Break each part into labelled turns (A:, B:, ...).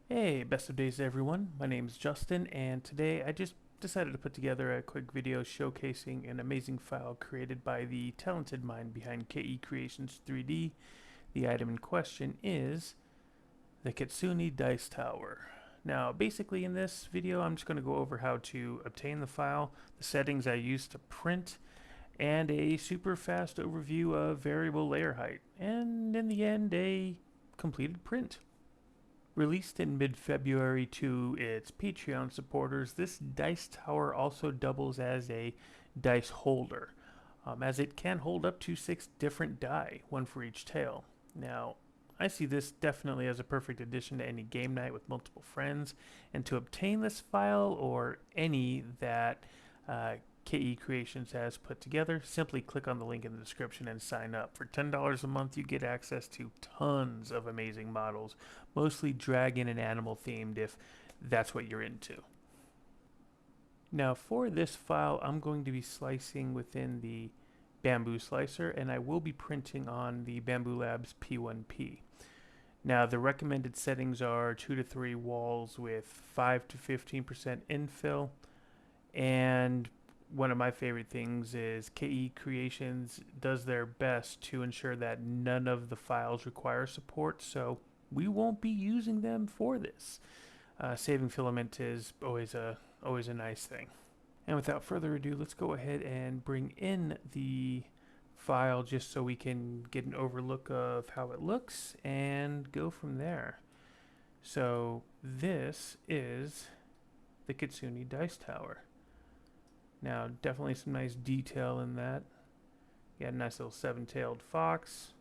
A: Hey, best of days everyone. My name is Justin, and today I just decided to put together a quick video showcasing an amazing file created by the talented mind behind Kekreations 3D. The item in question is the Kitsune Dice Tower. Now, basically in this video, I'm just going to go over how to obtain the file, the settings I use to print, and a super fast overview of variable layer height, and in the end, a completed print. Released in mid-February to its Patreon supporters, this dice tower also doubles as a dice holder, as it can hold up to 6 different die, one for each tail. Now, I see this definitely as a perfect addition to any game night with multiple friends, and to obtain this file or any that Kekreations has put together, simply click on the link in the description and sign up. For $10 a month, you get access to tons of amazing models, mostly dragon and animal themed if that's what you're into. Now for this file, I'm going to be slicing within the Bamboo Slicer, and I will be printing on the Bamboo Labs P1P. Now the recommended settings are 2 to 3 walls with 5 to 15% infill, and one of my favorite things is Kekreations does their best to ensure that none of the files require support, so we won't be using them for this. Saving filament is always a nice thing. And without further ado, let's go ahead and bring in the file just so we can get an overlook of how it looks and go from there. So this is the Kitsune Dice Tower. Now, definitely some nice detail in that. You got a nice little 7-tailed fox.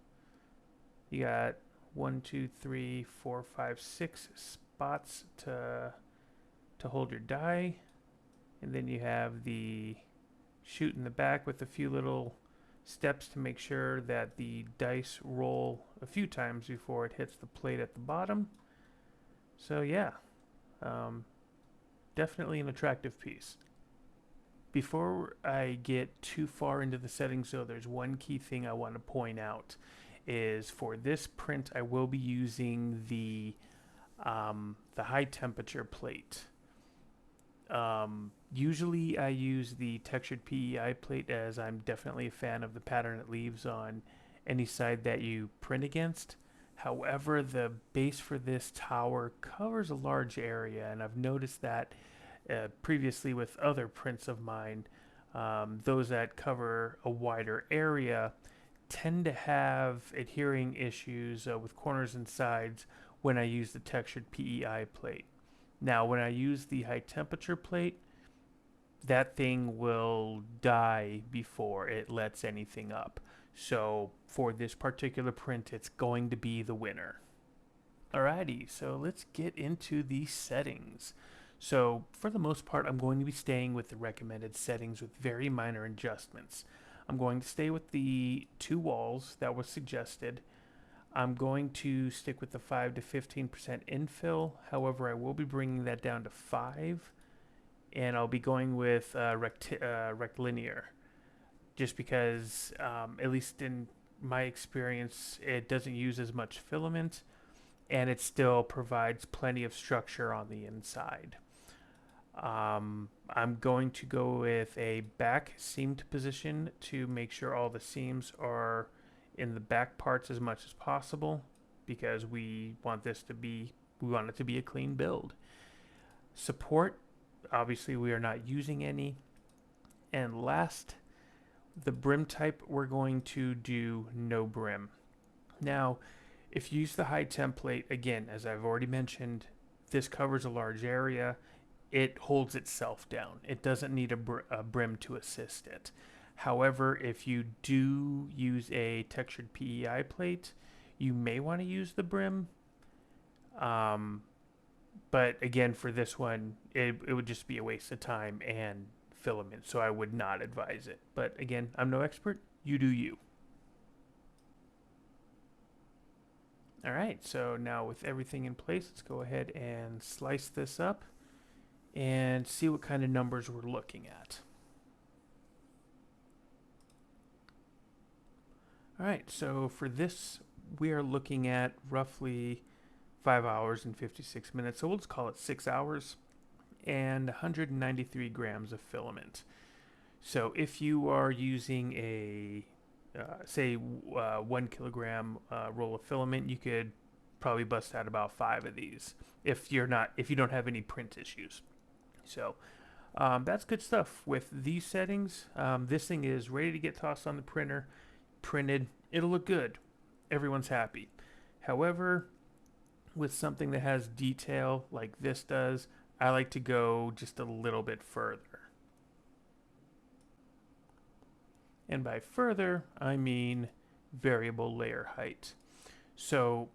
A: You got 1, 2, 3, 4, 5, 6 spots to hold your die, and then you have the chute in the back with a few little steps to make sure that the dice roll a few times before it hits the plate at the bottom. So yeah, definitely an attractive piece. Before I get too far into the settings though, there's one key thing I want to point out is for this print I will be using the high temperature plate. Usually I use the textured PEI plate as I'm definitely a fan of the pattern it leaves on any side that you print against. However, the base for this tower covers a large area, and I've noticed that previously with other prints of mine, those that cover a wider area tend to have adhering issues with corners and sides when I use the textured PEI plate. Now, when I use the high temperature plate, that thing will die before it lets anything up. So for this particular print, it's going to be the winner. Alrighty, so let's get into the settings. So for the most part, I'm going to be staying with the recommended settings with very minor adjustments. I'm going to stay with the 2 walls that were suggested. I'm going to stick with the 5 to 15% infill. However, I will be bringing that down to 5, and I'll be going with rectilinear, just because, at least in my experience, it doesn't use as much filament, and it still provides plenty of structure on the inside. I'm going to go with a back seamed position to make sure all the seams are in the back parts as much as possible, because we want it to be a clean build. Support, obviously we are not using any. And last, the brim type, we're going to do no brim. Now, if you use the high template, again, as I've already mentioned, this covers a large area. It holds itself down. It doesn't need a brim to assist it. However, if you do use a textured PEI plate, you may want to use the brim. But again, for this one, it would just be a waste of time and filament, so I would not advise it. But again, I'm no expert. You do you. Alright, so now with everything in place, let's go ahead and slice this up and see what kind of numbers we're looking at. Alright, so for this we are looking at roughly 5 hours and 56 minutes, so we'll just call it 6 hours, and 193 grams of filament. So if you are using a say 1 kilogram roll of filament, you could probably bust out about 5 of these if you don't have any print issues. So that's good stuff with these settings. This thing is ready to get tossed on the printer, printed. It'll look good. Everyone's happy. However, with something that has detail like this does, I like to go just a little bit further. And by further, I mean variable layer height. So,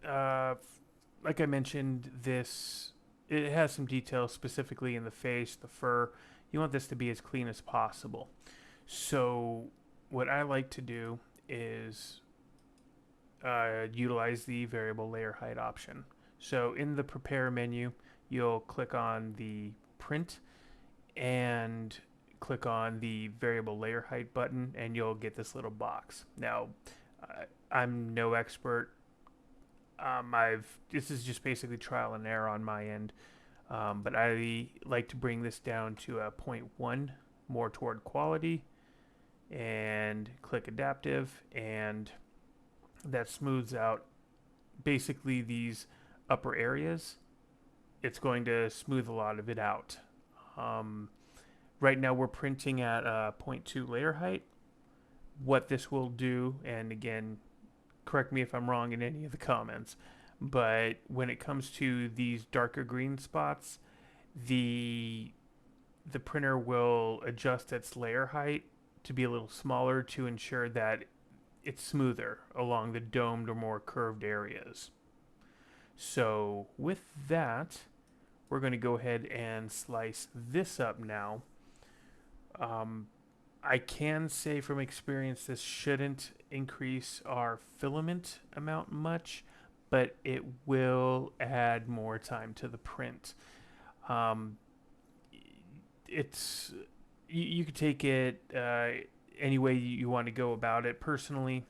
A: like I mentioned, it has some detail specifically in the face, the fur. You want this to be as clean as possible. So what I like to do is utilize the variable layer height option. So in the prepare menu, you'll click on the print and click on the variable layer height button, and you'll get this little box. Now, I'm no expert. This is just basically trial and error on my end, but I like to bring this down to a 0.1, more toward quality, and click adaptive, and that smooths out basically these upper areas. It's going to smooth a lot of it out. Right now we're printing at 0.2 layer height. What this will do, and again, correct me if I'm wrong in any of the comments, but when it comes to these darker green spots, the printer will adjust its layer height to be a little smaller to ensure that it's smoother along the domed or more curved areas. So with that, we're going to go ahead and slice this up now. I can say from experience this shouldn't increase our filament amount much, but it will add more time to the print. You could take it any way you want to go about it. Personally,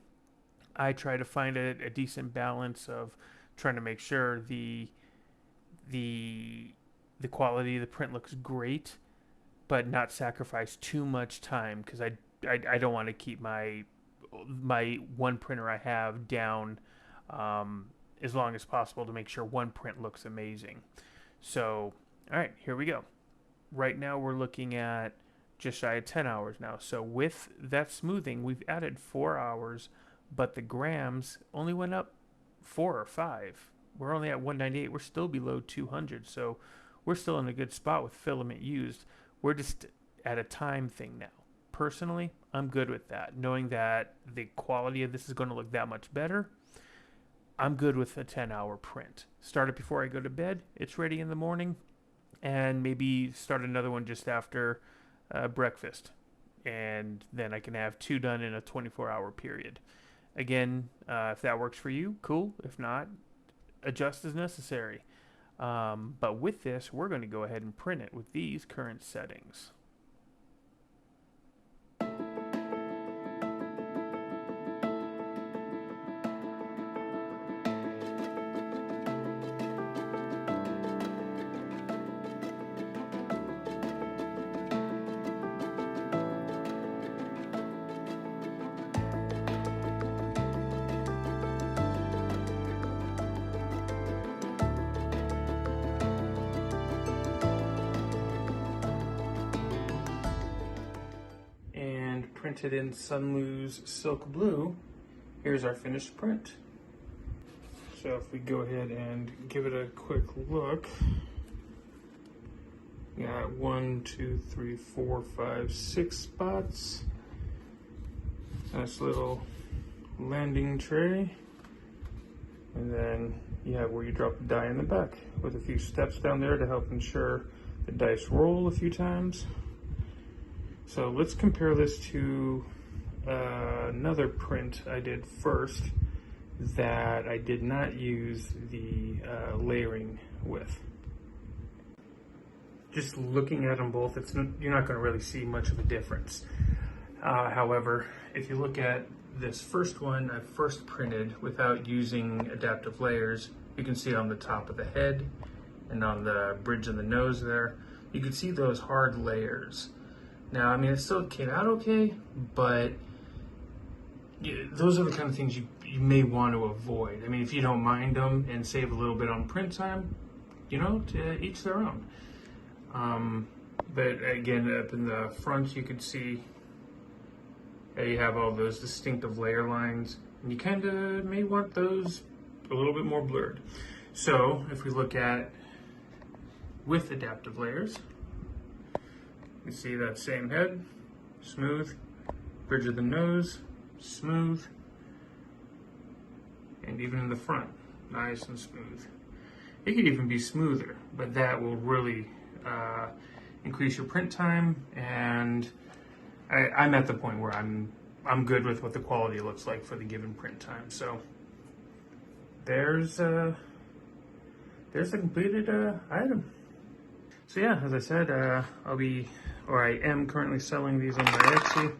A: I try to find a decent balance of trying to make sure the quality of the print looks great, but not sacrifice too much time, because I don't want to keep my one printer I have down as long as possible to make sure one print looks amazing. So, all right, here we go. Right now we're looking at just shy of 10 hours now. So with that smoothing, we've added 4 hours, but the grams only went up 4 or 5. We're only at 198. We're still below 200. So we're still in a good spot with filament used. We're just at a time thing now. Personally, I'm good with that. Knowing that the quality of this is going to look that much better, I'm good with a 10-hour print. Start it before I go to bed. It's ready in the morning. And maybe start another one just after breakfast. And then I can have 2 done in a 24-hour period. Again, if that works for you, cool. If not, adjust as necessary. But with this, we're going to go ahead and print it with these current settings. Printed in Sunlu's Silk Blue, here's our finished print. So if we go ahead and give it a quick look, got 1, 2, 3, 4, 5, 6 spots. Nice little landing tray. And then you have where you drop the die in the back with a few steps down there to help ensure the dice roll a few times. So let's compare this to another print I did first that I did not use the layering with. Just looking at them both, you're not going to really see much of a difference. However, if you look at this first one I first printed without using adaptive layers, You can see on the top of the head and on the bridge of the nose there, you can see those hard layers. Now, I mean, it still came out okay, but those are the kind of things you may want to avoid. I mean, if you don't mind them and save a little bit on print time, you know, to each their own. But again, up in the front, you can see you have all those distinctive layer lines, and you kind of may want those a little bit more blurred. So if we look at with adaptive layers, you see that same head, smooth, bridge of the nose, smooth, and even in the front, nice and smooth. It could even be smoother, but that will really increase your print time, and I'm at the point where I'm good with what the quality looks like for the given print time. So there's the completed item. So yeah, as I said, I am currently selling these on my Etsy.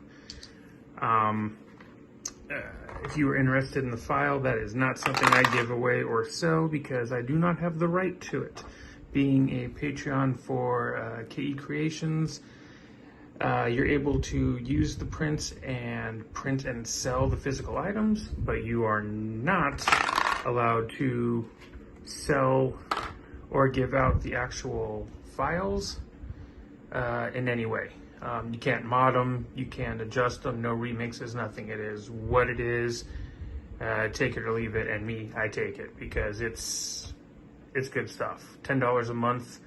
A: If you are interested in the file, that is not something I give away or sell because I do not have the right to it. Being a Patreon for Kekreations, you're able to use the prints and print and sell the physical items, but you are not allowed to sell or give out the actual files in any way. You can't mod them, you can't adjust them, no remixes, nothing. It is what it is. Take it or leave it, and me, I take it because it's good stuff. $10 a month,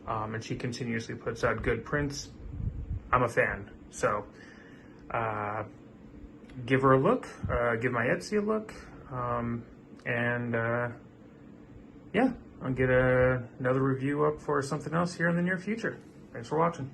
A: and she continuously puts out good prints. I'm a fan, so give her a look, give my Etsy a look, and yeah, I'll get another review up for something else here in the near future. Thanks for watching.